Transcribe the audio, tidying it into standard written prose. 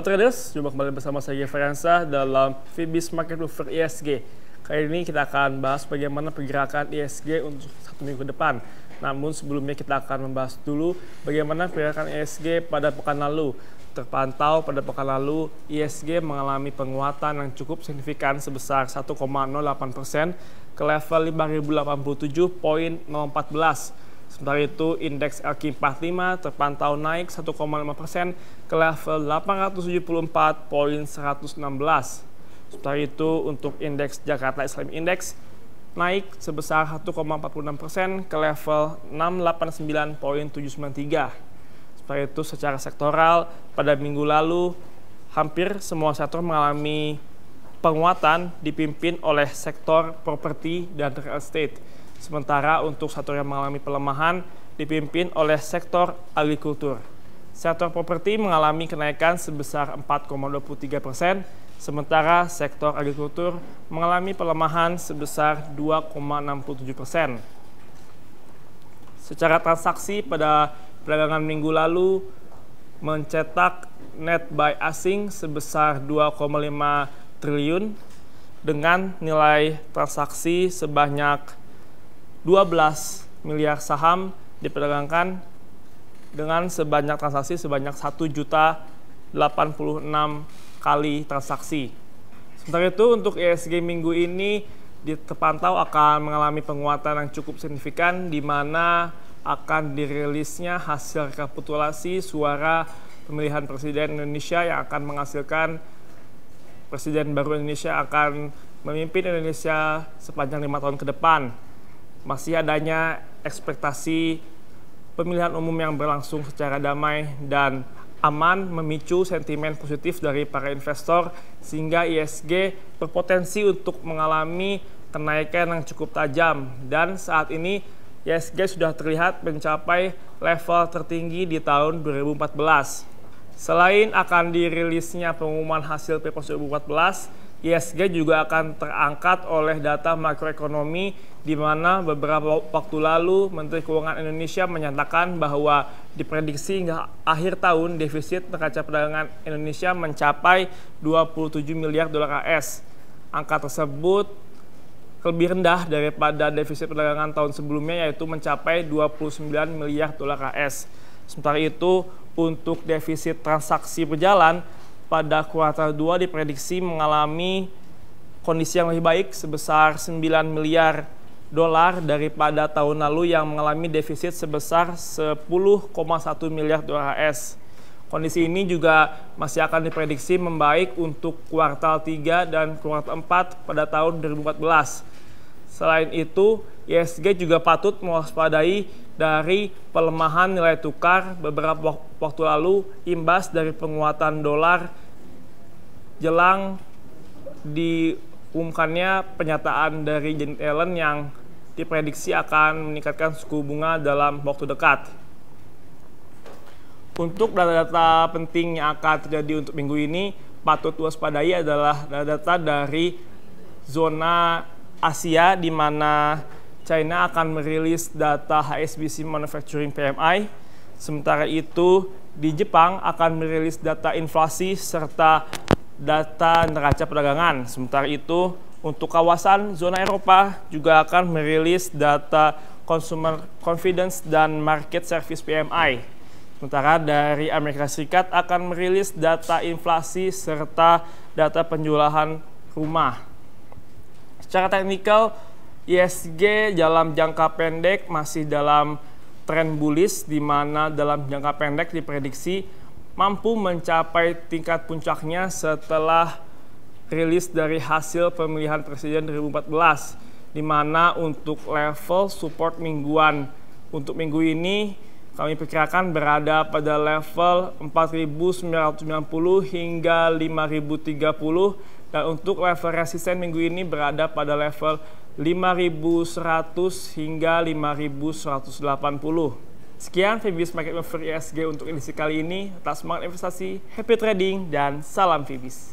Halo traders, jumpa kembali bersama saya Gefransa dalam Fibis Market Mover ISG. Kali ini kita akan bahas bagaimana pergerakan ISG untuk satu minggu ke depan. Namun sebelumnya kita akan membahas dulu bagaimana pergerakan ISG pada pekan lalu. Terpantau pada pekan lalu, ISG mengalami penguatan yang cukup signifikan sebesar 1,08% ke level 5.087.014. Sementara itu, indeks LQ45 terpantau naik 1,5% ke level 874.116. Sementara itu, untuk indeks Jakarta Islamic Index naik sebesar 1,46% ke level 689.793. Sementara itu, secara sektoral, pada minggu lalu, hampir semua sektor mengalami penguatan dipimpin oleh sektor properti dan real estate. Sementara untuk sektor yang mengalami pelemahan dipimpin oleh sektor agrikultur. Sektor properti mengalami kenaikan sebesar 4,23%, sementara sektor agrikultur mengalami pelemahan sebesar 2,67%. Secara transaksi pada perdagangan minggu lalu mencetak net buy asing sebesar 2,5 triliun dengan nilai transaksi sebanyak 12 miliar saham diperdagangkan dengan sebanyak transaksi sebanyak 1.086 kali transaksi. Sementara itu untuk ISG minggu ini terpantau akan mengalami penguatan yang cukup signifikan di mana akan dirilisnya hasil rekapitulasi suara pemilihan presiden Indonesia yang akan menghasilkan presiden baru Indonesia akan memimpin Indonesia sepanjang 5 tahun ke depan. Masih adanya ekspektasi pemilihan umum yang berlangsung secara damai dan aman memicu sentimen positif dari para investor sehingga ISG berpotensi untuk mengalami kenaikan yang cukup tajam dan saat ini ISG sudah terlihat mencapai level tertinggi di tahun 2014. Selain akan dirilisnya pengumuman hasil Pilpres 2014, ISG juga akan terangkat oleh data makroekonomi di mana beberapa waktu lalu Menteri Keuangan Indonesia menyatakan bahwa diprediksi hingga akhir tahun defisit neraca perdagangan Indonesia mencapai 27 miliar dolar AS. Angka tersebut lebih rendah daripada defisit perdagangan tahun sebelumnya yaitu mencapai 29 miliar dolar AS. Sementara itu untuk defisit transaksi berjalan pada kuartal 2 diprediksi mengalami kondisi yang lebih baik sebesar 9 miliar dolar daripada tahun lalu yang mengalami defisit sebesar 10,1 miliar dolar AS. Kondisi ini juga masih akan diprediksi membaik untuk kuartal 3 dan kuartal 4 pada tahun 2014. Selain itu, ISG juga patut mewaspadai dari pelemahan nilai tukar beberapa waktu lalu imbas dari penguatan dolar jelang diumumkannya pernyataan dari Janet Yellen yang diprediksi akan meningkatkan suku bunga dalam waktu dekat. Untuk data-data penting yang akan terjadi untuk minggu ini patut waspadai adalah data dari zona Asia di mana China akan merilis data HSBC Manufacturing PMI. Sementara itu, di Jepang akan merilis data inflasi serta data neraca perdagangan. Sementara itu, untuk kawasan zona Eropa juga akan merilis data Consumer Confidence dan Market Service PMI. Sementara dari Amerika Serikat akan merilis data inflasi serta data penjualan rumah. Secara teknikal, ISG dalam jangka pendek masih dalam tren bullish di mana dalam jangka pendek diprediksi mampu mencapai tingkat puncaknya setelah rilis dari hasil pemilihan presiden 2014 di mana untuk level support mingguan untuk minggu ini kami perkirakan berada pada level 4.990 hingga 5.030 dan untuk level resisten minggu ini berada pada level 5.100 hingga 5.180. Sekian Fibis Market Mover ISG untuk edisi kali ini. Tetap semangat investasi, happy trading, dan salam Fibis.